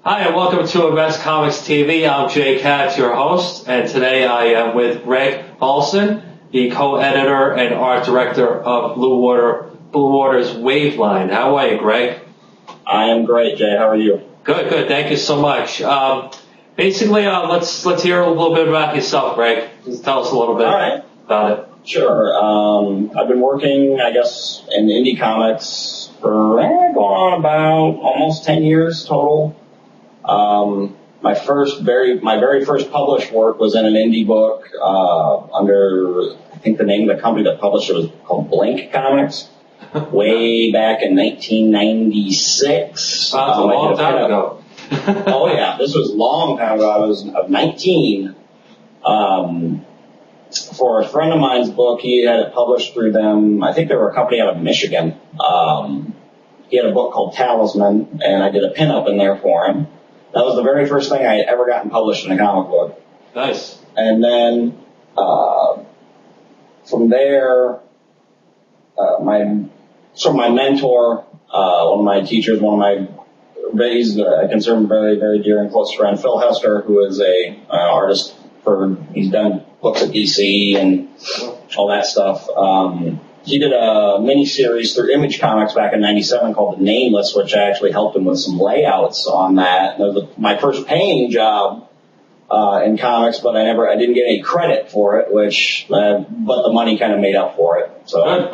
Hi, and welcome to InvestComics TV. I'm Jay Katz, your host, and today I am with Gregg Paulsen, the co-editor and art director of Bluewater's Waveline. How are you, Greg? I am great, Jay. How are you? Good, good. Thank you so much. Basically, let's hear a little bit about yourself, Greg. Just tell us a little bit about it. Sure. I've been working, I guess, in indie comics for going on about almost 10 years total. My very first published work was in an indie book under, I think the name of the company that published it was called Blink Comics, way back in 1996. Wow, that's a long time ago. Oh yeah, this was a long time ago. I was 19. For a friend of mine's book, he had it published through them. I think they were a company out of Michigan. He had a book called Talisman, and I did a pinup in there for him. That was the very first thing I had ever gotten published in a comic book. Nice. And then from there, my mentor, one of my teachers, I consider him very, very dear and close friend, Phil Hester, who is a artist he's done books at DC and all that stuff. He did a mini-series through Image Comics back in 97 called The Nameless, which I actually helped him with some layouts on that. That was my first paying job in comics, but I didn't get any credit for it, but the money kind of made up for it. So,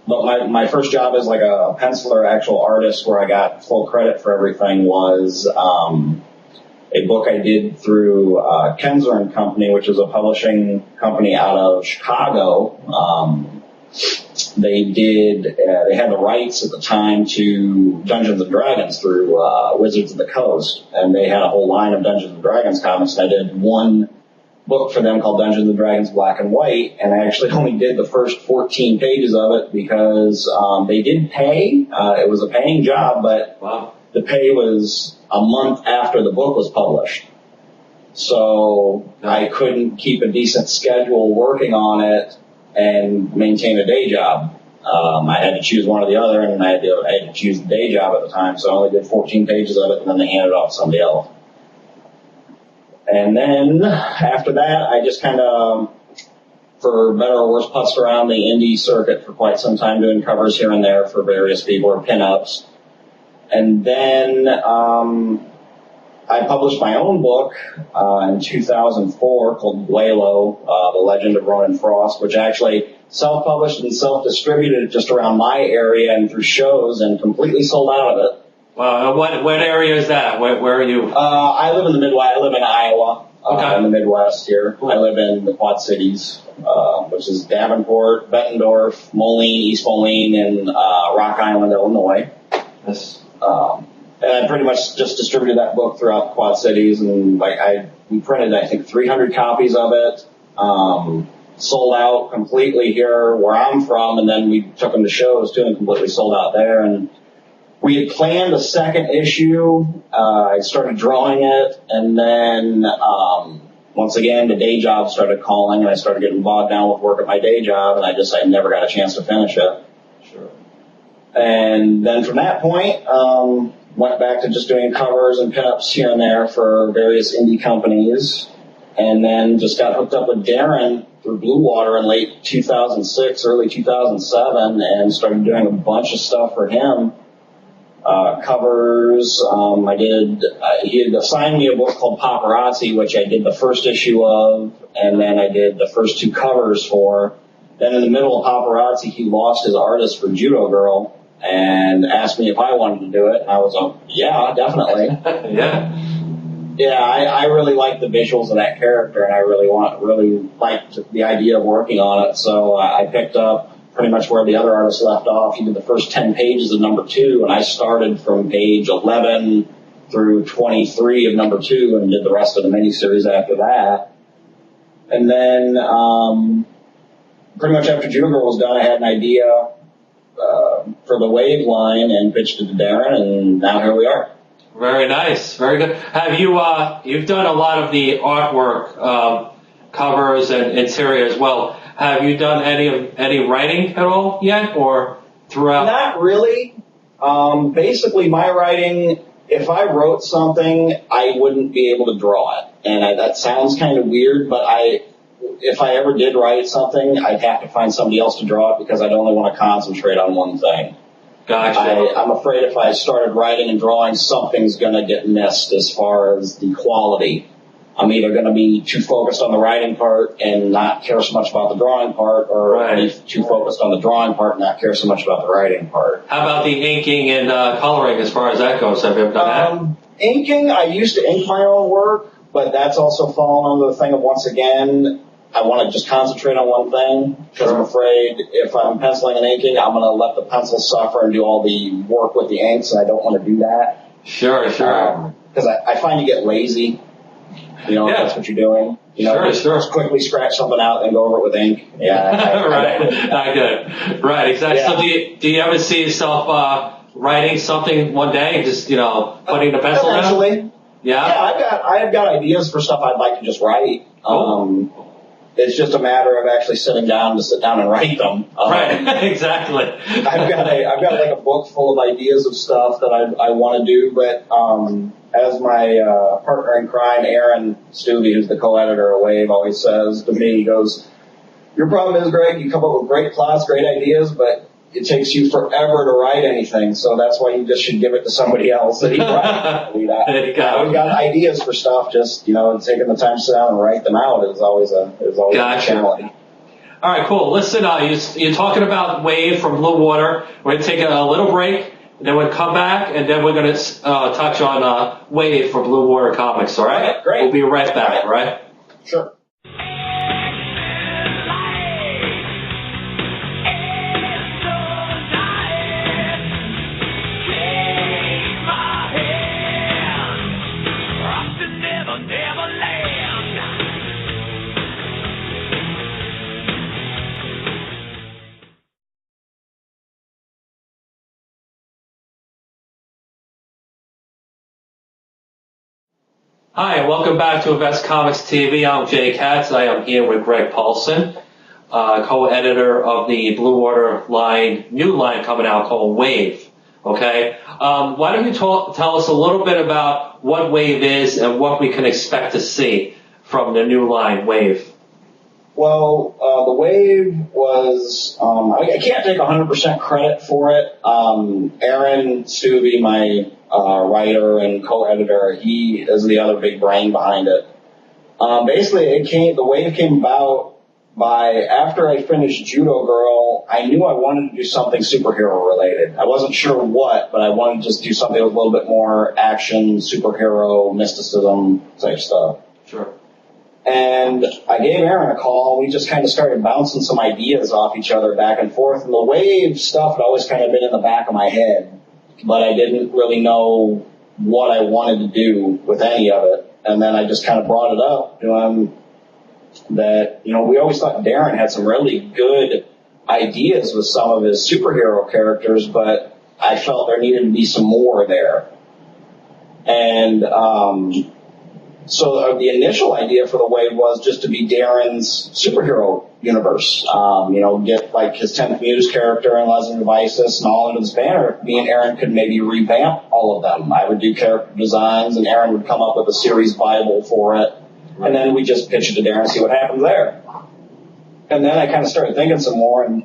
but my first job as like a penciler, actual artist, where I got full credit for everything was a book I did through Kensler and Company, which is a publishing company out of Chicago. They had the rights at the time to Dungeons and Dragons through Wizards of the Coast, and they had a whole line of Dungeons and Dragons comics. And I did one book for them called Dungeons and Dragons Black and White, and I actually only did the first 14 pages of it because they did pay. It was a paying job, but the pay was a month after the book was published. So I couldn't keep a decent schedule working on it and maintain a day job. I had to choose one or the other, and I had to choose the day job at the time, so I only did 14 pages of it, and then they handed it off to somebody else. And then after that, I just kind of, for better or worse, putzed around the indie circuit for quite some time, doing covers here and there for various people or pinups. And then I published my own book in 2004 called Guelo, The Legend of Ronan Frost, which I actually self-published and self-distributed just around my area and through shows and completely sold out of it. Wow. What area is that? Where are you? I live in the Midwest. I live in Iowa, okay. In the Midwest here. Cool. I live in the Quad Cities, which is Davenport, Bettendorf, Moline, East Moline, and Rock Island, Illinois. Yes. And I pretty much just distributed that book throughout the Quad Cities, and we printed, I think, 300 copies of it. Sold out completely here where I'm from, and then we took them to shows too and completely sold out there. And we had planned a second issue. I started drawing it, and then once again the day job started calling, and I started getting bogged down with work at my day job, and I never got a chance to finish it. Sure. And then from that point, went back to just doing covers and pinups here and there for various indie companies, and then just got hooked up with Darren through Blue Water in late 2006, early 2007, and started doing a bunch of stuff for him. Covers, he had assigned me a book called Paparazzi, which I did the first issue of, and then I did the first two covers for. Then in the middle of Paparazzi, he lost his artist for Judo Girl, and asked me if I wanted to do it, and I was like, yeah, definitely. Yeah. Yeah, I really liked the visuals of that character, and I really liked the idea of working on it. So I picked up pretty much where the other artist left off. He did the first 10 pages of number 2, and I started from page 11 through 23 of number 2 and did the rest of the miniseries after that. And then pretty much after Judo Girl was done, I had an idea for the Wave line and pitched it to Darren, and now here we are. Very nice, very good. Have you you've done a lot of the artwork, covers and interior as well. Have you done any writing at all yet, or throughout? Not really. Basically, my writing, if I wrote something, I wouldn't be able to draw it, and that sounds kind of weird, but if I ever did write something, I'd have to find somebody else to draw it because I'd only want to concentrate on one thing. Gotcha. I'm afraid if I started writing and drawing, something's going to get missed as far as the quality. I'm either going to be too focused on the writing part and not care so much about the drawing part, or be too focused on the drawing part and not care so much about the writing part. How about the inking and coloring as far as that goes? Have you ever done that? Inking, I used to ink my own work, but that's also fallen under the thing of, once again, I want to just concentrate on one thing, because I'm afraid if I'm penciling and inking, I'm going to let the pencil suffer and do all the work with the inks, and I don't want to do that. Sure. Because I find you get lazy, if that's what you're doing. Sure. Just quickly scratch something out and go over it with ink. Yeah. Right. Not good. Right, exactly. Yeah. So do you ever see yourself writing something one day and just, putting the pencil down? Eventually. Yeah? Yeah, I've got ideas for stuff I'd like to just write. It's just a matter of actually sitting down and write them. Right, exactly. I've got like a book full of ideas of stuff that I want to do, but as my partner in crime, Aaron Stubbe, who's the co-editor of Wave, always says to me, he goes, "Your problem is, Greg, you come up with great plots, great ideas, but it takes you forever to write anything, so that's why you just should give it to somebody else." And he's right. We've got ideas for stuff, just, taking the time to sit down and write them out is always a challenge. All right, cool. Listen, you're talking about Wave from Blue Water. We're going to take a little break, and then we'll come back, and then we're going to touch on Wave from Blue Water Comics, all right? Okay, great. We'll be right back, all right? Sure. Hi, and welcome back to InvestComics TV. I'm Jay Katz. I am here with Gregg Paulsen, co-editor of the Blue Water line, new line coming out called Wave. Okay? Why don't you tell us a little bit about what Wave is and what we can expect to see from the new line, Wave? Well, the Wave was, I can't take 100% credit for it. Aaron Stubbe, my writer and co-editor, he is the other big brain behind it. Basically, the Wave came about by, after I finished Judo Girl, I knew I wanted to do something superhero related. I wasn't sure what, but I wanted to just do something with a little bit more action, superhero, mysticism type stuff. Sure. And I gave Aaron a call. We just kind of started bouncing some ideas off each other back and forth. And the Wave stuff had always kind of been in the back of my head, but I didn't really know what I wanted to do with any of it. And then I just kind of brought it up to him that, we always thought Darren had some really good ideas with some of his superhero characters, but I felt there needed to be some more there. And, so the initial idea for the Wave was just to be Darren's superhero universe. Get like his 10th Muse character and Leslie Devices and all under this banner. Me and Aaron could maybe revamp all of them. I would do character designs and Aaron would come up with a series Bible for it. And then we just pitch it to Darren and see what happens there. And then I kind of started thinking some more, and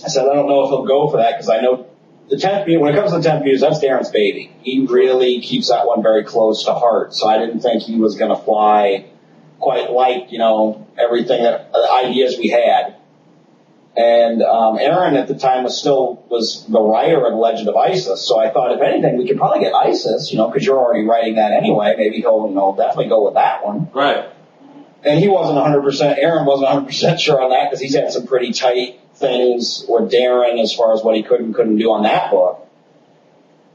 I said, I don't know if he'll go for that, because I know the 10th Muse, when it comes to the 10th Muse, that's Darren's baby. He really keeps that one very close to heart. So I didn't think he was going to fly quite like, everything the ideas we had. And Aaron at the time was the writer of Legend of Isis. So I thought, if anything, we could probably get Isis, because you're already writing that anyway. Maybe he'll definitely go with that one. Right. And Aaron wasn't 100% sure on that because he's had some pretty tight things with Darren as far as what he could and couldn't do on that book.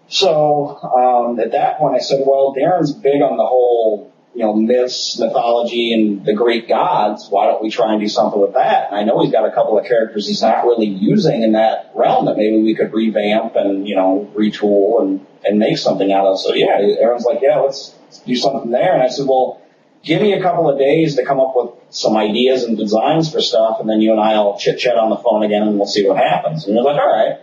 So at that point I said, well, Darren's big on the whole, myths, mythology, and the Greek gods. Why don't we try and do something with that? And I know he's got a couple of characters he's not really using in that realm that maybe we could revamp and, retool and make something out of. So yeah, Aaron's like, yeah, let's do something there. And I said, well, give me a couple of days to come up with some ideas and designs for stuff, and then you and I'll chit-chat on the phone again, and we'll see what happens. And he was like, all right.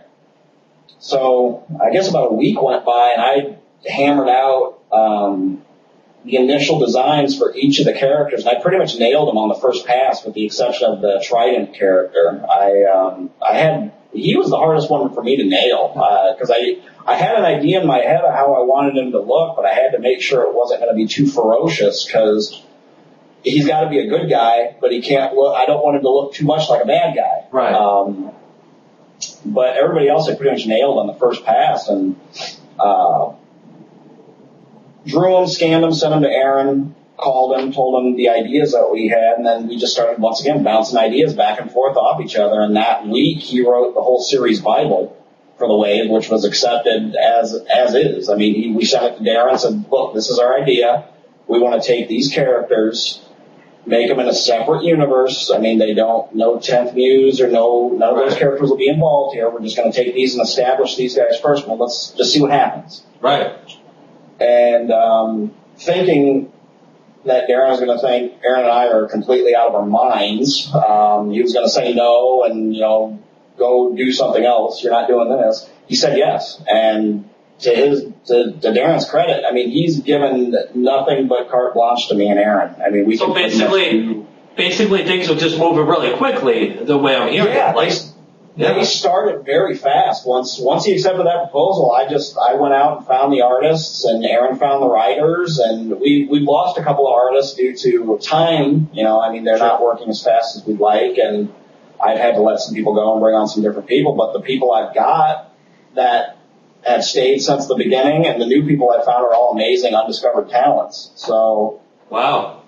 So I guess about a week went by, and I hammered out the initial designs for each of the characters, and I pretty much nailed them on the first pass, with the exception of the Trident character. He was the hardest one for me to nail, because I had an idea in my head of how I wanted him to look, but I had to make sure it wasn't going to be too ferocious, because he's got to be a good guy, but he can't look. I don't want him to look too much like a bad guy. Right. But everybody else I pretty much nailed on the first pass, and drew him, scanned him, sent him to Aaron, called him, told him the ideas that we had, and then we just started once again bouncing ideas back and forth off each other. And that week he wrote the whole series Bible for the Wave, which was accepted as is. I mean, we sent it to Darren and said, look, this is our idea. We want to take these characters, make them in a separate universe. I mean, no 10th Muse or none of those characters will be involved here. We're just going to take these and establish these guys first. Well, let's just see what happens. Right. And thinking that Darren was going to think Aaron and I are completely out of our minds. He was going to say no and, go do something else. You're not doing this. He said yes. And to Darren's credit, I mean, he's given nothing but carte blanche to me and Aaron. I mean, basically things were just moving really quickly the way I'm hearing it. They started very fast. Once he accepted that proposal, I went out and found the artists, and Aaron found the writers, and we've lost a couple of artists due to time. They're not working as fast as we'd like, and I've had to let some people go and bring on some different people. But the people I've got that have stayed since the beginning, and the new people I've found are all amazing, undiscovered talents. So wow.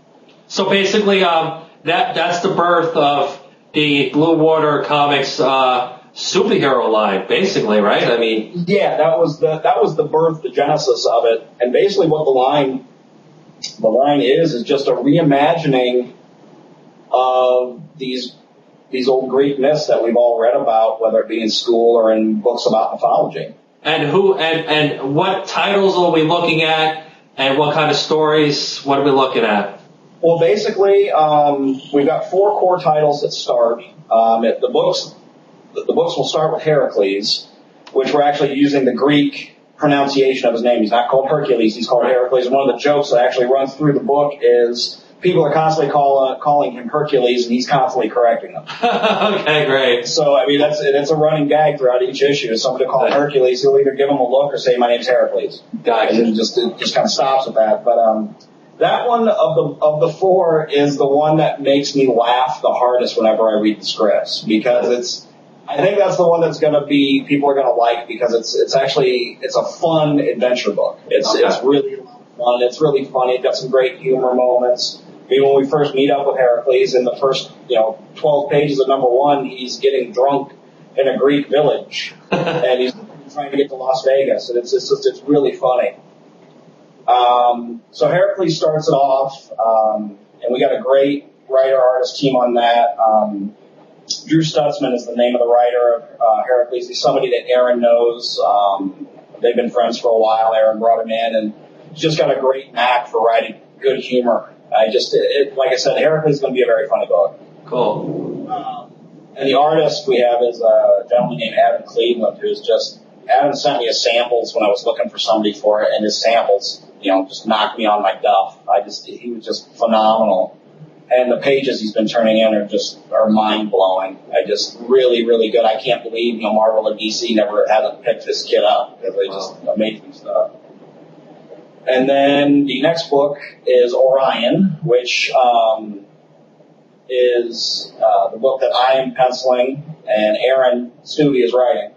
So basically, that's the birth of the Blue Water Comics superhero line, basically, right? I mean, yeah, that was the birth, the genesis of it, and basically what the line is just a reimagining of these old Greek myths that we've all read about, whether it be in school or in books about mythology. And what titles are we looking at, and what kind of stories? What are we looking at? Well, basically, we've got 4 core titles that start. The books will start with Heracles, which we're actually using the Greek pronunciation of his name. He's not called Hercules, he's called Heracles. And one of the jokes that actually runs through the book is people are constantly calling him Hercules, and he's constantly correcting them. Okay, great. So, I mean, it's a running gag throughout each issue. If somebody calls him Hercules, he'll either give him a look or say, my name's Heracles. Gotcha. And it just kind of stops with that. But that one of the 4 is the one that makes me laugh the hardest whenever I read the scripts, because I think that's the one that's going to be, people are going to like, because it's a fun adventure book. It's really fun. It's really funny. It's got some great humor moments. I mean, when we first meet up with Heracles, in the first 12 pages of number 1, he's getting drunk in a Greek village, and he's trying to get to Las Vegas, and it's really funny. So Heracles starts it off, and we got a great writer-artist team on that. Drew Stutzman is the name of the writer of Heracles. He's somebody that Aaron knows. They've been friends for a while. Aaron brought him in, and he's just got a great knack for writing good humor. Like I said, Heracles is going to be a very funny book. Cool. And the artist we have is a gentleman named Adam Cleveland, Adam sent me his samples when I was looking for somebody for it, and his samples, just knocked me on my duff. He was just phenomenal. And the pages he's been turning in are mind-blowing. Really, really good. I can't believe, Marvel and DC haven't picked this kid up, because they just amazing stuff. And then the next book is Orion, which, is the book that I am penciling and Aaron Stuvey is writing.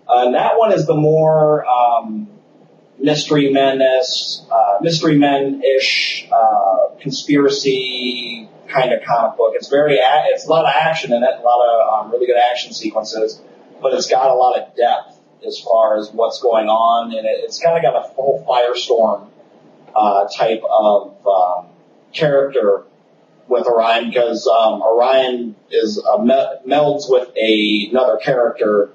And that one is the more mystery men-ish, conspiracy kind of comic book. It's it's a lot of action in it, a lot of really good action sequences, but it's got a lot of depth as far as what's going on, and it's kind of got a full Firestorm type of character with Orion, because Orion is melds with another character.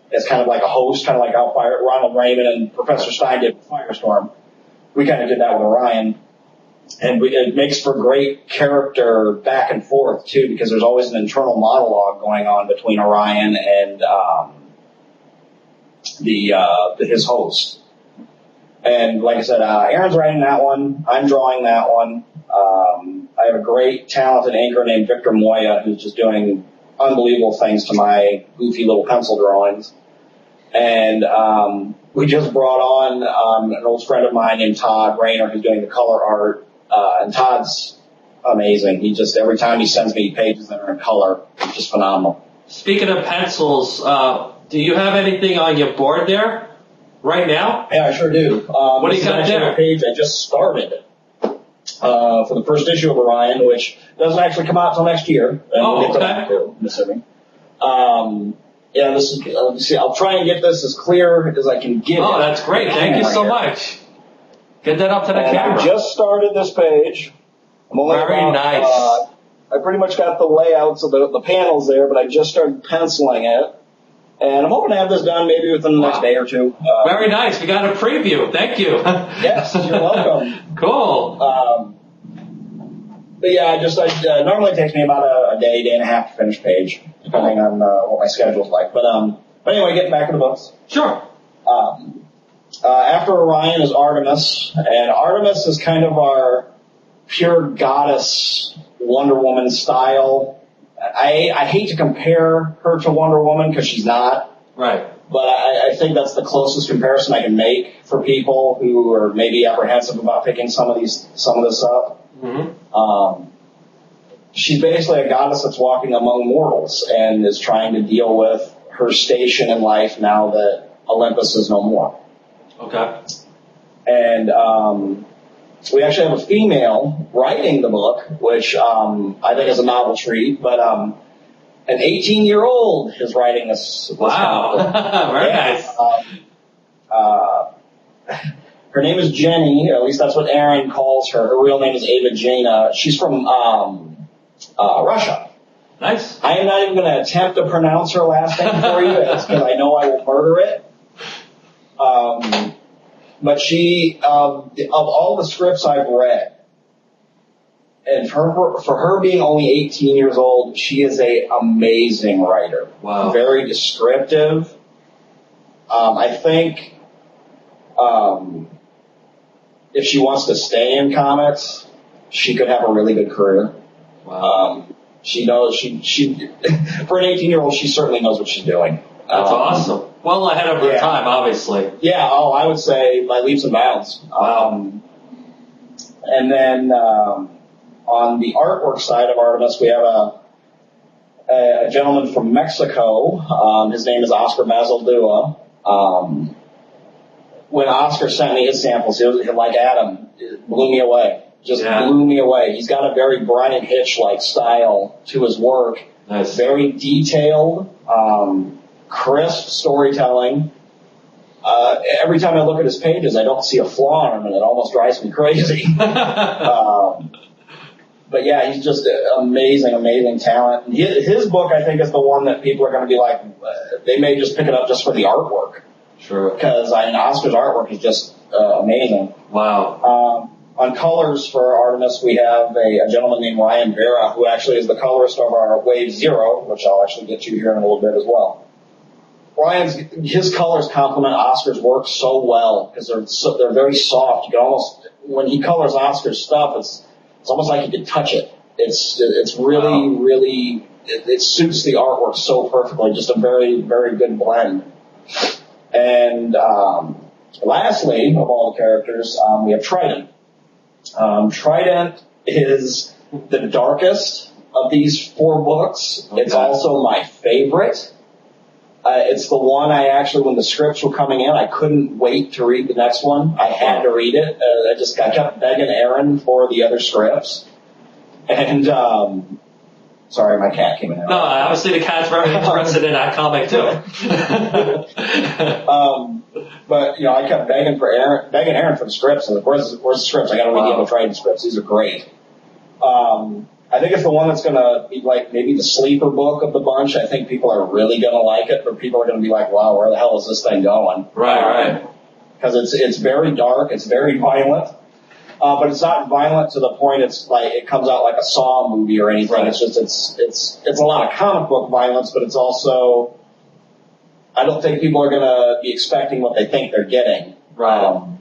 It's kind of like a host, kind of like how Ronald Raymond and Professor Stein did with Firestorm. We kind of did that with Orion. And it makes for great character back and forth, too, because there's always an internal monologue going on between Orion and his host. And like I said, Aaron's writing that one. I'm drawing that one. I have a great, talented inker named Victor Moya who's just doing unbelievable things to my goofy little pencil drawings. And we just brought on an old friend of mine named Todd Rayner who's doing the color art. And Todd's amazing. He just, every time he sends me pages that are in color, it's just phenomenal. Speaking of pencils, do you have anything on your board there right now? Yeah, I sure do. What do you got there? A page I just started for the first issue of Orion, which doesn't actually come out until next year. And oh, we'll get to okay. that too, I'm assuming. Yeah, this is. See, I'll try and get this as clear as I can get. Oh, that's great. Thank you so much. Get that up to the camera. I just started this page. I'm only Very nice. I pretty much got the layouts of the panels there, but I just started penciling it. And I'm hoping to have this done maybe within the next day or two. Very nice. We got a preview. Thank you. Yes, you're welcome. Cool. But yeah, normally it takes me about a day and a half to finish page, depending on what my schedule's like. But anyway, getting back to the books. Sure. After Orion is Artemis, and Artemis is kind of our pure goddess Wonder Woman style. I hate to compare her to Wonder Woman because she's not. Right. But I think that's the closest comparison I can make for people who are maybe apprehensive about picking some of this up. Mm-hmm. She's basically a goddess that's walking among mortals and is trying to deal with her station in life now that Olympus is no more. Okay. And we actually have a female writing the book, which I think is a novel treat, but an 18-year-old is writing this. Wow. Very nice. Her name is Jenny, at least that's what Aaron calls her. Her real name is Ava Jana. She's from Russia. Nice. I am not even going to attempt to pronounce her last name for you because I know I will murder it. But she, of all the scripts I've read, and for her being only 18 years old, she is an amazing writer. Wow. Very descriptive. I think if she wants to stay in comics, she could have a really good career. Wow. She knows she for an 18-year-old, she certainly knows what she's doing. That's awesome. Well ahead of her time, obviously. Yeah. Oh, I would say by leaps and bounds. Wow. And then on the artwork side of Artemis, we have a gentleman from Mexico. His name is Oscar Mazaldua. When Oscar sent me his samples, it was like Adam, it blew me away. Blew me away. He's got a very Brian Hitch-like style to his work. Nice. Very detailed, crisp storytelling. Every time I look at his pages, I don't see a flaw in them, and it almost drives me crazy. But yeah, he's just amazing, amazing talent. His book, I think, is the one that people are going to be like, they may just pick it up just for the artwork. Sure. Because Oscar's artwork is just amazing. Wow. On colors for Artemis, we have a gentleman named Ryan Vera, who actually is the colorist of our Wave Zero, which I'll actually get to here in a little bit as well. His colors complement Oscar's work so well because they're very soft. You can almost, when he colors Oscar's stuff, it's almost like you can touch it. It's really, really, it suits the artwork so perfectly. Just a very, very good blend. And lastly, of all the characters, we have Trident. Trident is the darkest of these 4 books. Okay. It's also my favorite. It's the one when the scripts were coming in, I couldn't wait to read the next one. I had to read it. I kept begging Aaron for the other scripts. And, sorry, my cat came in. No, obviously the cat's very interested in that comic too. But, I kept begging Aaron for the scripts. And where's the scripts? I got to read the other trading scripts. These are great. I think it's the one that's going to be like maybe the sleeper book of the bunch. I think people are really going to like it, but people are going to be like, wow, where the hell is this thing going? Right. Because it's very dark. It's very violent. But it's not violent to the point it's like it comes out like a Saw movie or anything. Right. It's just it's a lot of comic book violence, but it's also I don't think people are going to be expecting what they think they're getting. Right.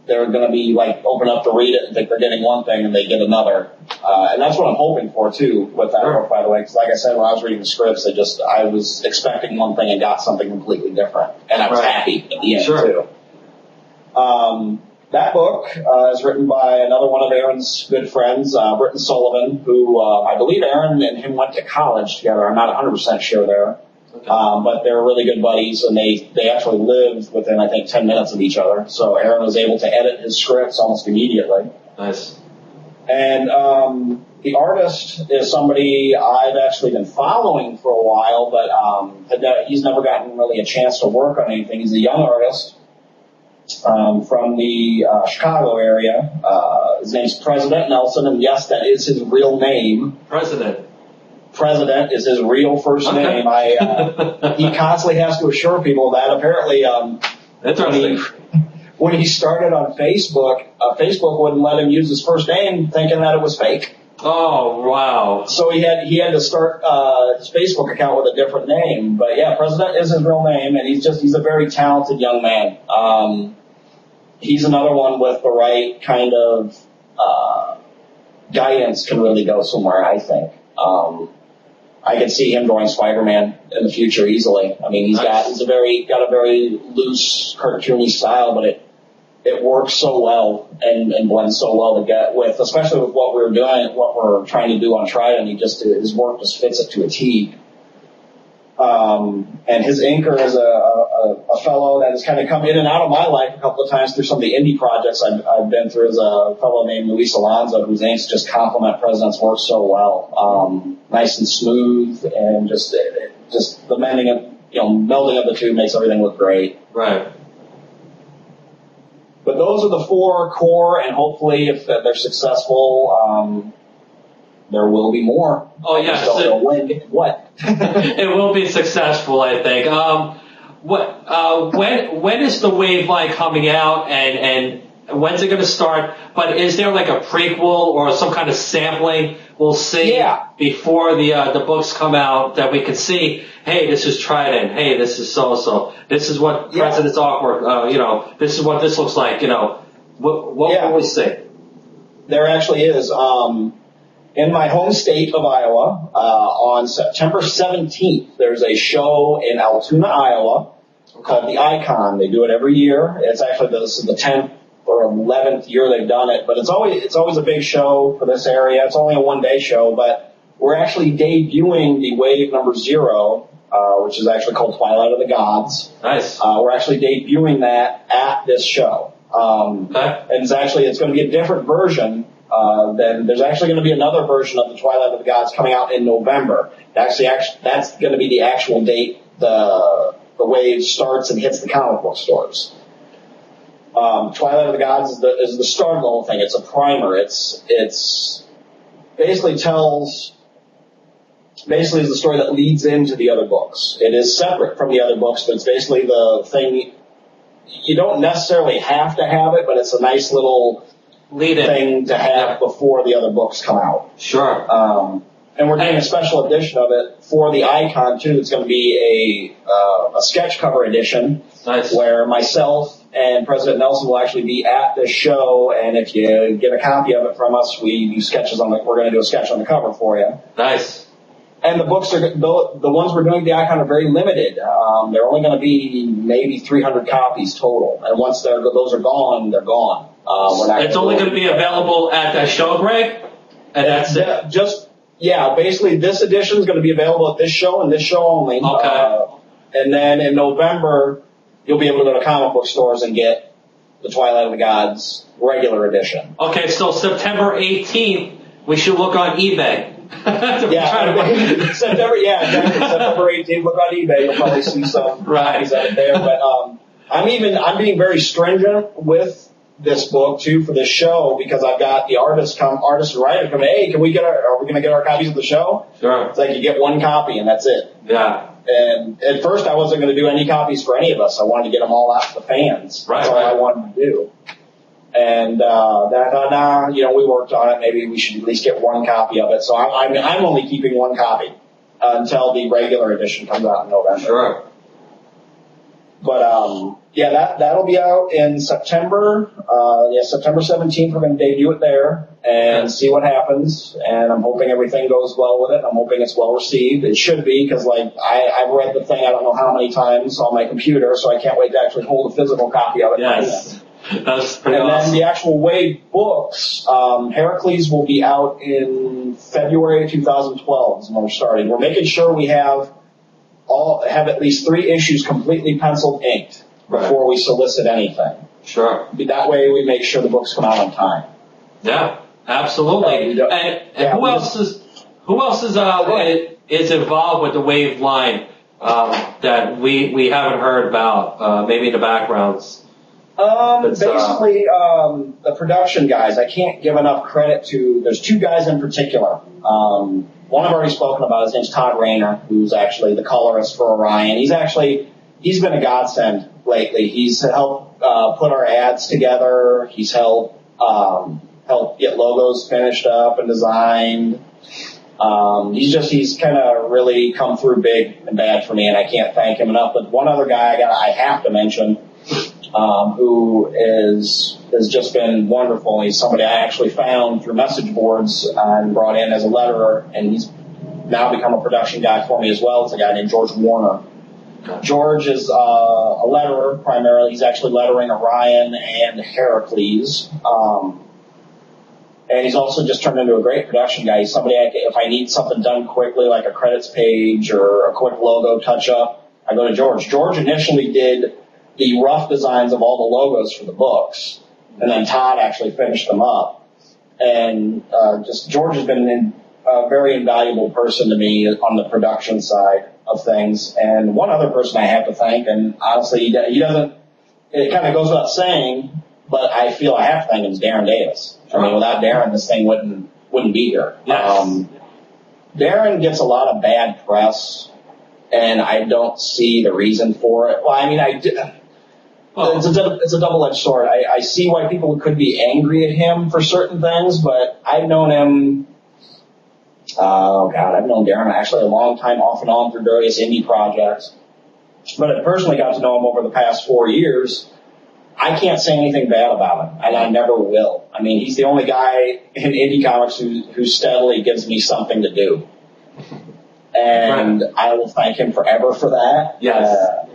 They're going to be like open up to read it and think they're getting one thing and they get another. And that's what I'm hoping for too with that book, by the way. Because like I said, when I was reading the scripts, I was expecting one thing and got something completely different, and I was happy at the end too. That book is written by another one of Aaron's good friends, Britton Sullivan, who I believe Aaron and him went to college together. I'm not 100% sure there. Okay. But they're really good buddies, and they actually lived within, I think, 10 minutes of each other. So Aaron was able to edit his scripts almost immediately. Nice. And the artist is somebody I've actually been following for a while, but he's never gotten really a chance to work on anything. He's a young artist from the Chicago area. His name's President Nelson, and yes, that is his real name. President is his real first name. He constantly has to assure people that. Apparently, when he started on Facebook, Facebook wouldn't let him use his first name, thinking that it was fake. Oh, wow. So he had to start his Facebook account with a different name. But yeah, President is his real name, and he's a very talented young man. He's another one with the right kind of guidance can really go somewhere, I think. I could see him drawing Spider-Man in the future easily. I mean, he's got a very loose, cartoony style, but it works so well and blends so well to get with, especially with what we're trying to do on Trident. His work just fits it to a T. And his inker is a fellow that has kind of come in and out of my life a couple of times through some of the indie projects I've been through. Is a fellow named Luis Alonso, whose inks just complement President's work so well. Nice and smooth, and just the melding of the two makes everything look great. Right. But those are the 4 core, and hopefully, if they're successful, there will be more. Oh, yes. What? It will be successful, I think. When is the Wave line coming out, and when's it going to start? But is there like a prequel or some kind of sampling we'll see before the books come out that we can see? Hey, this is Trident. Hey, this is so-so. This is what President's artwork. This is what this looks like. What will we see? There actually is. In my home state of Iowa, on September 17th, there's a show in Altoona, Iowa, called The Icon. They do it every year. It's actually this is the 10th or 11th year they've done it, but it's always a big show for this area. It's only a one-day show, but we're actually debuting the Wave number 0, which is actually called Twilight of the Gods. Nice. We're actually debuting that at this show. And it's going to be a different version. Then there's actually going to be another version of the Twilight of the Gods coming out in November. That's going to be the actual date the Wave starts and hits the comic book stores. Twilight of the Gods is the start of the whole thing. It's a primer. It's basically is the story that leads into the other books. It is separate from the other books, but it's basically the thing. You don't necessarily have to have it, but it's a nice little thing to have before the other books come out. Sure. And we're doing a special edition of it for the Icon too. It's going to be a sketch cover edition. Nice. Where myself and President Nelson will actually be at this show, and if you get a copy of it from us, we do sketches we're going to do a sketch on the cover for you. Nice. And the books the ones we're doing the Icon are very limited. They're only going to be maybe 300 copies total, and once those are gone, they're gone. It's only going to be available at that show, Greg? And that's it? Yeah, basically this edition is going to be available at this show and this show only. Okay. And then in November, you'll be able to go to comic book stores and get the Twilight of the Gods regular edition. Okay, so September 18th, we should look on eBay. September 18th, look on eBay. You'll probably see some copies out there. But I'm being very stringent with this book too for this show because I've got the artists and writers come. Hey, are we going to get our copies of the show? Sure. It's like you get one copy and that's it. Yeah. And at first I wasn't going to do any copies for any of us. I wanted to get them all out to the fans. That's all I wanted to do. And then I thought, we worked on it. Maybe we should at least get one copy of it. So I'm only keeping one copy until the regular edition comes out in November. Sure. But that'll be out in September. September 17th. We're going to debut it there and see what happens. And I'm hoping everything goes well with it. I'm hoping it's well received. It should be because I've read the thing I don't know how many times on my computer, so I can't wait to actually hold a physical copy of it. Yes. That's pretty awesome. And then the actual Wave books, Heracles will be out in February 2012 is when we're starting. We're making sure we have at least 3 issues completely penciled inked before we solicit anything. Sure. That way we make sure the books come out on time. Yeah, absolutely. And who else is involved with the Wave line that we haven't heard about? Maybe in the backgrounds. The production guys, I can't give enough credit to, there's 2 guys in particular. One I've already spoken about, his name's Todd Rayner, who's actually the colorist for Orion. He's been a godsend lately. He's helped, put our ads together. He's helped get logos finished up and designed. He's kind of really come through big and bad for me, and I can't thank him enough. But one other guy I have to mention, who has just been wonderful. He's somebody I actually found through message boards and brought in as a letterer, and he's now become a production guy for me as well. It's a guy named George Warner. George is a letterer primarily. He's actually lettering Orion and Heracles. And he's also just turned into a great production guy. He's somebody if I need something done quickly, like a credits page or a quick logo touch-up, I go to George. George initially did the rough designs of all the logos for the books, and then Todd actually finished them up. And George has been a very invaluable person to me on the production side of things. And one other person I have to thank, and honestly, he doesn't, it kind of goes without saying, but I feel I have to thank him, is Darren Davis. I mean, without Darren, this thing wouldn't be here. Yes. Darren gets a lot of bad press, and I don't see the reason for it. Well, I mean, it's a double-edged sword. I see why people could be angry at him for certain things, but I've known him, I've known Darren actually a long time off and on through various indie projects. But I personally got to know him over the past 4 years. I can't say anything bad about him, and I never will. I mean, he's the only guy in indie comics who steadily gives me something to do. And I will thank him forever for that. Yes.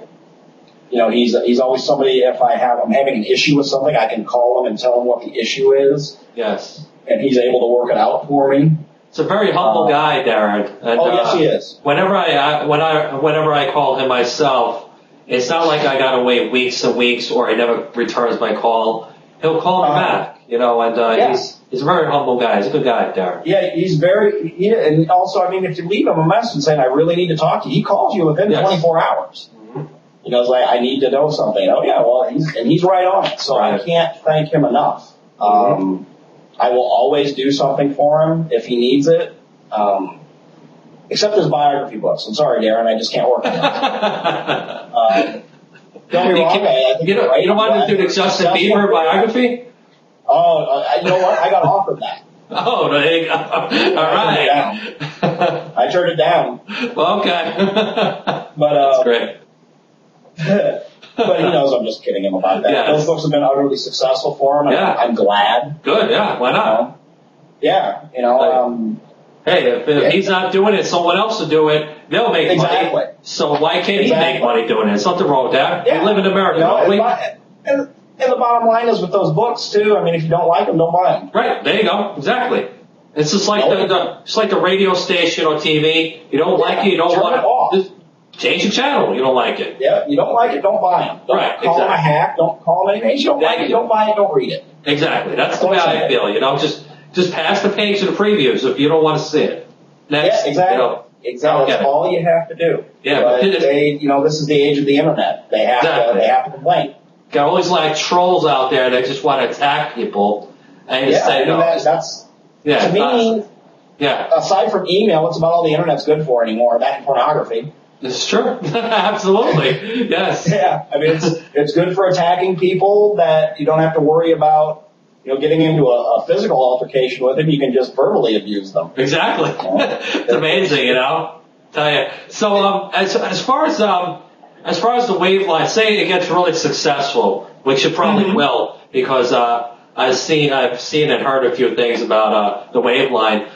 He's always somebody, if I'm having an issue with something, I can call him and tell him what the issue is. Yes. And he's able to work it out for me. It's a very humble guy, Darren. And, yes, he is. Whenever I call him myself, it's not like I gotta wait weeks and weeks or he never returns my call. He'll call me back, and he's a very humble guy. He's a good guy, Darren. Yeah, and also, I mean, if you leave him a message saying, I really need to talk to you, he calls you within 24 hours. Mm-hmm. He goes, I need to know something. Oh yeah, well, he's right on it. So I can't thank him enough. I will always do something for him if he needs it. Except his biography books. I'm sorry, Darren, I just can't work with him. Don't be wrong. You don't want to do the Justin Bieber biography? Oh, you know what? I got offered that. Oh, there you go. All right. I turned it down. Well, okay. But that's great. But he knows I'm just kidding him about that. Yes. Those books have been utterly successful for him, and I'm glad. Good, yeah. Why not? Hey, if he's not doing it, someone else will do it. They'll make money. So why can't he make money doing it? There's nothing wrong with that. Yeah. We live in America, don't we? And the bottom line is with those books, too, I mean, if you don't like them, don't buy them. Right. There you go. Exactly. It's just like it's like the radio station or TV. You don't like it, you don't want it. Just change the channel. You don't like it. Yeah, you don't like it, don't buy them. Don't call them a hack. Don't call them anything. You don't like it, don't buy it, don't read it. Exactly. That's the way I feel. You know, just pass the page of the previews if you don't want to see it. Next, yeah, exactly. You know, exactly. That's all you have to do. Yeah, but this is the age of the internet. They have to complain. Got all these like trolls out there that just want to attack people and just say no. That's to me. Aside from email, what's about all the internet's good for anymore? That and pornography. This is true. Absolutely. Yes. Yeah. I mean, it's good for attacking people that you don't have to worry about. Getting into a physical altercation with them, you can just verbally abuse them. Exactly. It's amazing, Tell you. So, as far as the waveline, say it gets really successful, which it probably will, because I've seen and heard a few things about the waveline.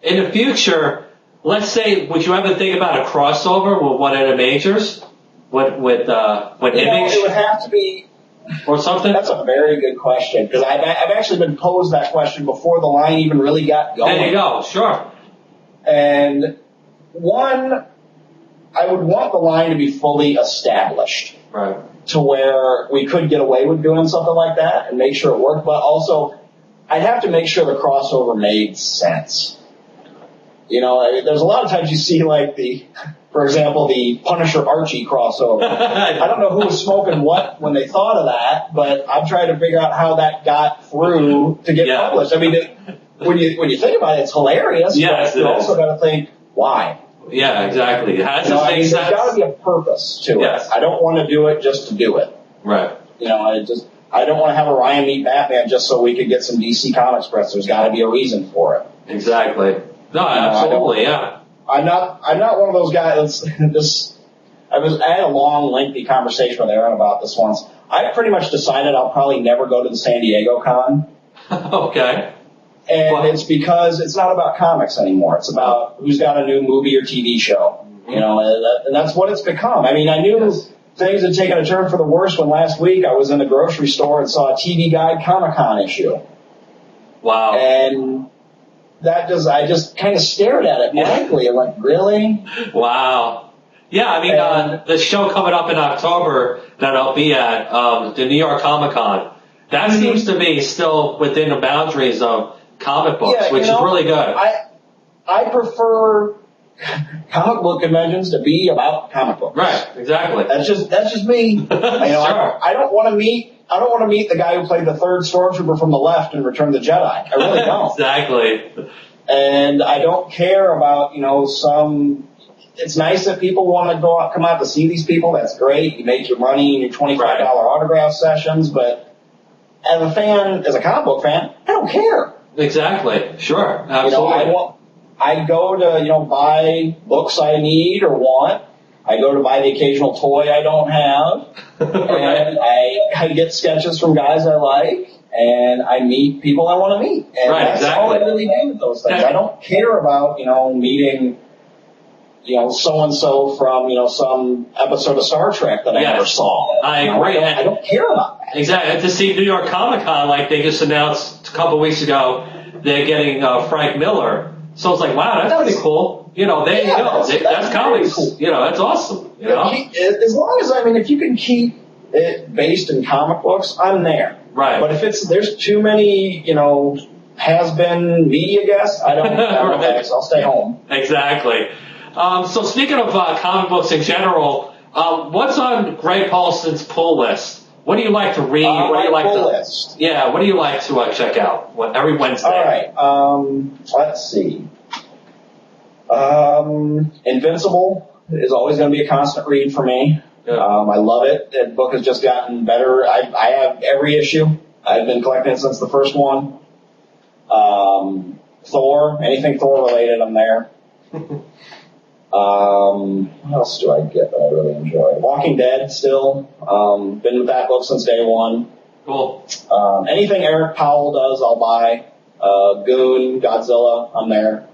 In the future, let's say, would you ever think about a crossover with one of the majors, with Image? It would have to be. Or something? That's a very good question, because I've actually been posed that question before the line even really got going. There you go, sure. And one, I would want the line to be fully established. Right. To where we could get away with doing something like that and make sure it worked, but also I'd have to make sure the crossover made sense. There's a lot of times you see like for example, the Punisher Archie crossover. I don't know who was smoking what when they thought of that, but I'm trying to figure out how that got through to get published. I mean, when you think about it, it's hilarious. Yes, but you also got to think why. Yeah, exactly. There's got to be a purpose to it. I don't want to do it just to do it. Right. I don't want to have a Ryan meet Batman just so we could get some DC Comics press. There's got to be a reason for it. Exactly. No, absolutely, I'm not one of those guys. I had a long, lengthy conversation with Aaron about this once. I pretty much decided I'll probably never go to the San Diego Con. Okay. And it's because it's not about comics anymore. It's about who's got a new movie or TV show. And that's what it's become. I mean, I knew things had taken a turn for the worse when last week I was in the grocery store and saw a TV Guide Comic-Con issue. Wow. And I just kind of stared at it blankly. I'm like, really? Wow. Yeah, I mean, the show coming up in October that I'll be at, the New York Comic Con, that seems to me still within the boundaries of comic books, which is really good. I prefer comic book conventions to be about comic books. Right, exactly. That's just me. I don't want to meet the guy who played the third stormtrooper from the left in Return of the Jedi. I really don't. Exactly. And I don't care about, it's nice that people want to come out to see these people. That's great. You make your money in your $25 autograph sessions, but as a comic book fan, I don't care. Exactly. Sure. Absolutely. I go to, buy books I need or want. I go to buy the occasional toy I don't have. And I get sketches from guys I like. And I meet people I want to meet. And that's all I really do with those things. I don't care about, meeting, so-and-so from, some episode of Star Trek that I never saw. I agree. I don't care about that. Exactly. To see New York Comic Con, like they just announced a couple of weeks ago, they're getting Frank Miller. So it's like, wow, that's pretty cool. There you go. That's comics. Cool. That's awesome. As long as, if you can keep it based in comic books, I'm there. Right. But if there's too many, has-been media guests, I don't right. I'll stay home. Exactly. So speaking of comic books in general, what's on Gregg Paulsen's pull list? What do you like to read? What do you like pull list. Yeah, what do you like to check out every Wednesday? All right. Let's see. Invincible is always going to be a constant read for me. Yeah. I love it. That book has just gotten better. I have every issue. I've been collecting it since the first one. Thor, anything Thor related, I'm there. What else do I get that I really enjoy? Walking Dead still. Been with that book since day one. Cool. Anything Eric Powell does, I'll buy. Goon, Godzilla, I'm there.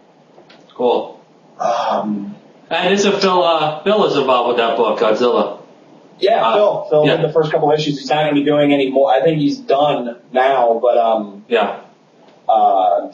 Cool. And is it Phil is involved with that book, Godzilla? Yeah, Phil did the first couple issues. He's not going to be doing any more. I think he's done now, but yeah.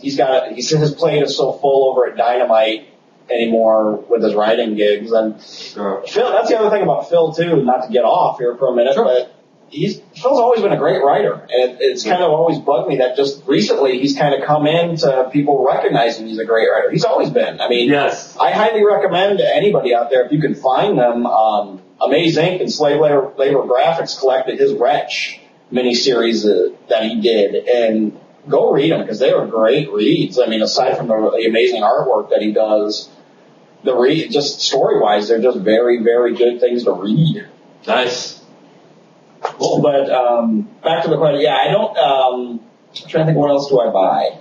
his plate is so full over at Dynamite anymore with his writing gigs. And Sure. Phil, that's the other thing about Phil too, not to get off here for a minute, Sure. but Phil's always been a great writer. And it's kind of always bugged me that just recently he's kind of come into people recognizing he's a great writer. He's always been. I mean, Yes. I highly recommend to anybody out there, if you can find them, Amaze Inc. and Slave Labor Graphics collected his Wretch miniseries that he did, and go read them because they were great reads. I mean, aside from the amazing artwork that he does, just story-wise, they're just very, very good things to read. Nice. Cool. But back to the question, yeah, I don't. I'm trying to think, what else do I buy?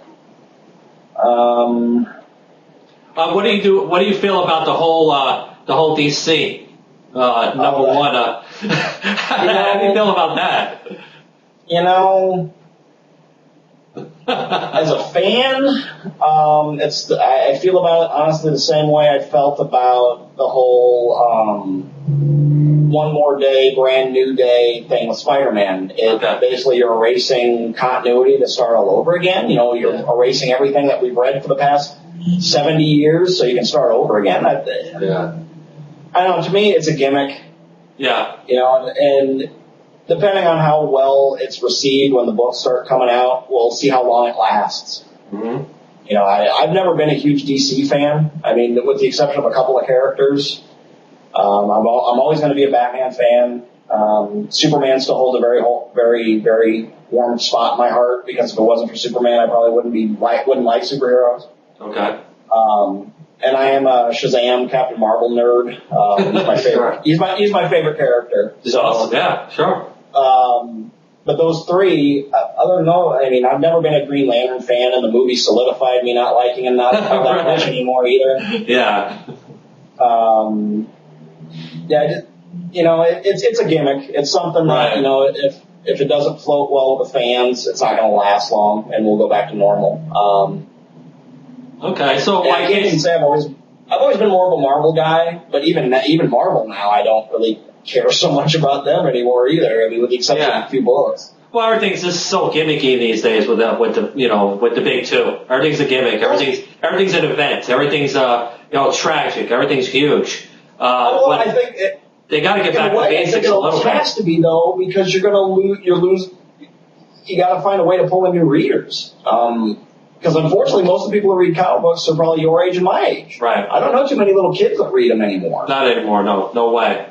What do you do? What do you feel about the whole DC number one? How do you feel about that? You know, as a fan, I feel about it honestly the same way I felt about the whole one more day, brand new day thing with Spider-Man. Basically you're erasing continuity to start all over again. You know, you're erasing everything that we've read for the past 70 years so you can start over again. I don't know, to me it's a gimmick. Yeah. You know, and depending on how well it's received when the books start coming out, we'll see how long it lasts. Mm-hmm. You know, I've never been a huge DC fan. I mean, with the exception of a couple of characters. I'm always going to be a Batman fan. Superman still holds a very, very warm spot in my heart because if it wasn't for Superman, I probably wouldn't like superheroes. Okay. And I am a Shazam Captain Marvel nerd. He's my favorite. Sure. He's my favorite character. He's awesome. Yeah, sure. But those three, other than that, I mean, I've never been a Green Lantern fan, and the movie solidified me not liking him that much anymore either. Yeah. You know, it's a gimmick. It's something that, you know, if it doesn't float well with the fans, it's not going to last long, and we'll go back to normal. Okay, so I can't even say I've always been more of a Marvel guy, but even Marvel now, I don't really care so much about them anymore either. I mean, with the exception of a few books. Well, everything's just so gimmicky these days with the big two. Everything's a gimmick. Everything's an event. Everything's tragic. Everything's huge. I think they got to get back to basics a little bit. It has to be though, because you're going to lose. You got to find a way to pull in new readers. Because unfortunately, most of the people who read comic books are probably your age and my age. Right. I don't know too many little kids that read them anymore. Not anymore. No way.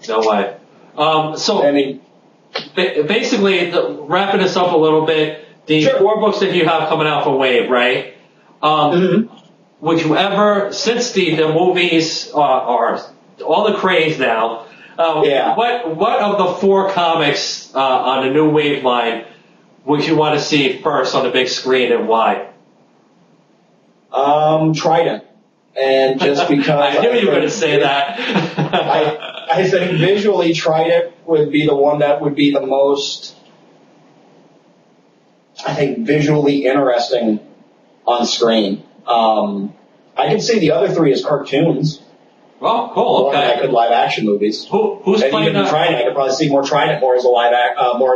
So I mean, basically, wrapping this up a little bit, the 4 books that you have coming out for Wave, right? Would you ever, since the movies are all the craze now, what of the 4 comics on the new Wave line would you want to see first on the big screen, and why? Trident. And just because I knew you were going to say that. I think visually Trident would be the one that would be the most, I think, visually interesting on screen. I can see the other 3 as cartoons. Oh, cool. Okay. I could live action movies. Who's playing Trident? I could probably see more Trident more as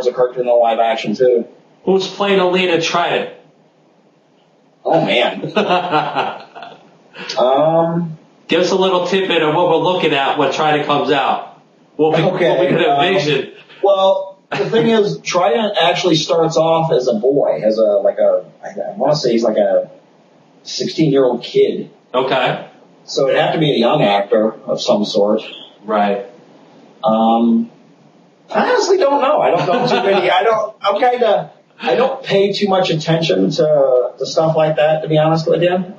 a cartoon than a live action too. Who's playing Alina Trident? Oh man. Give us a little tidbit of what we're looking at when Trident comes out. What we could envision. Well, the thing is, Trident actually starts off as a boy, I want to say he's like a 16-year-old kid. Okay. So it'd have to be a young actor of some sort. Right. I honestly don't know. I don't know too many. I don't pay too much attention to stuff like that, to be honest with you.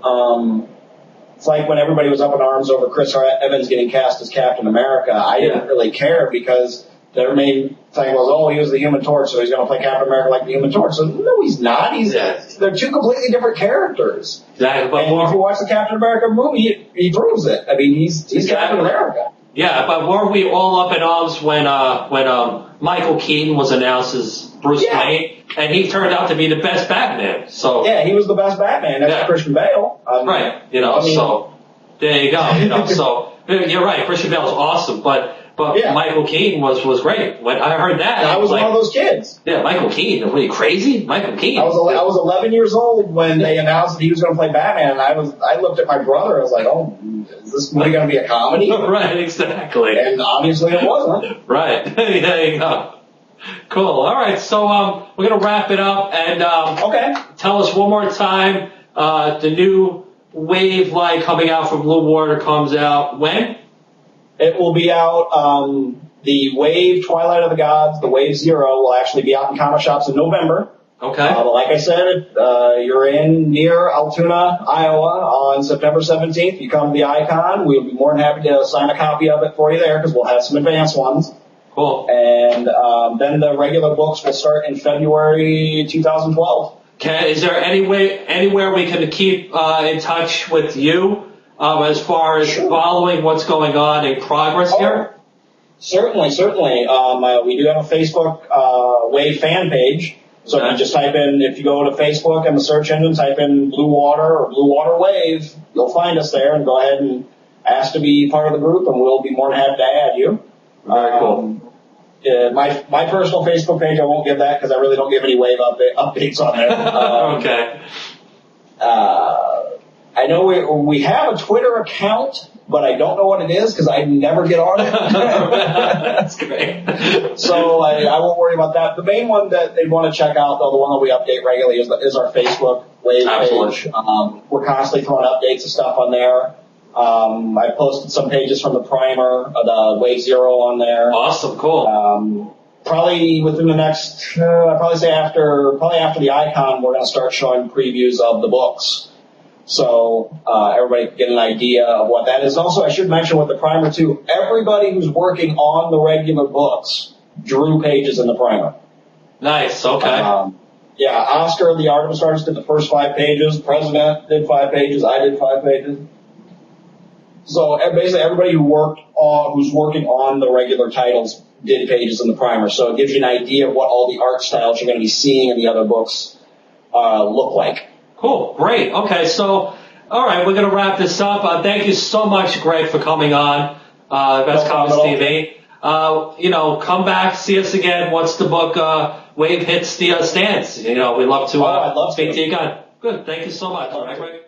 It's like when everybody was up in arms over Chris Evans getting cast as Captain America. I didn't really care because their main thing was, he was the Human Torch, so he's going to play Captain America like the Human Torch. So no, he's not. They're 2 completely different characters. Exactly. And if you watch the Captain America movie, he proves it. I mean, he's Captain America. Yeah, but weren't we all up in arms when Michael Keaton was announced as Bruce Wayne, and he turned out to be the best Batman? So he was the best Batman. That's Christian Bale. Right. So there you go. So you're right. Christian Bale is awesome, but But Yeah. Michael Keaton was great. When I heard that, I was like, one of those kids. Yeah, Michael Keaton. Are you crazy? Michael Keaton. I was 11 years old when they announced that he was going to play Batman, and I looked at my brother. I was like, oh, is this movie going to be a comedy? Right, exactly. And obviously it wasn't. Right. There you go. Cool. All right. So we're gonna wrap it up and Okay. Tell us one more time the new Wave line coming out from Blue Water comes out when? It will be out, the Wave Twilight of the Gods, the Wave Zero will actually be out in comic shops in November. Okay. But like I said, you're near Altoona, Iowa on September 17th. You come to the Icon. We'll be more than happy to sign a copy of it for you there because we'll have some advanced ones. Cool. And then the regular books will start in February 2012. Is there anywhere we can keep in touch with you as far as following what's going on in progress here? Certainly. We do have a Facebook Wave fan page. So if you just if you go to Facebook and the search engine, type in Blue Water or Blue Water Wave, you'll find us there and go ahead and ask to be part of the group and we'll be more than happy to add you. Very cool. My personal Facebook page, I won't give that because I really don't give any Wave updates on there. Okay. I know we have a Twitter account, but I don't know what it is because I never get on it. That's great. So I won't worry about that. The main one that they want to check out, though, the one that we update regularly is our Facebook Wave page. We're constantly throwing updates and stuff on there. I posted some pages from the primer, the Wave Zero on there. Awesome, cool. Probably within the next, I'd probably say after the Icon, we're going to start showing previews of the books. So, everybody can get an idea of what that is. Also, I should mention with the primer too, everybody who's working on the regular books drew pages in the primer. Nice, okay. Oscar, the artist, did the first 5 pages. President did 5 pages. I did 5 pages. So basically everybody who's working on the regular titles did pages in the primer. So it gives you an idea of what all the art styles you're going to be seeing in the other books look like. Cool. Great. Okay. So, all right, we're going to wrap this up. Thank you so much, Greg, for coming on InvestComics TV. Come back, see us again once the book Wave hits the stands. We'd love to speak to you again. Good. Thank you so much. All right, Greg.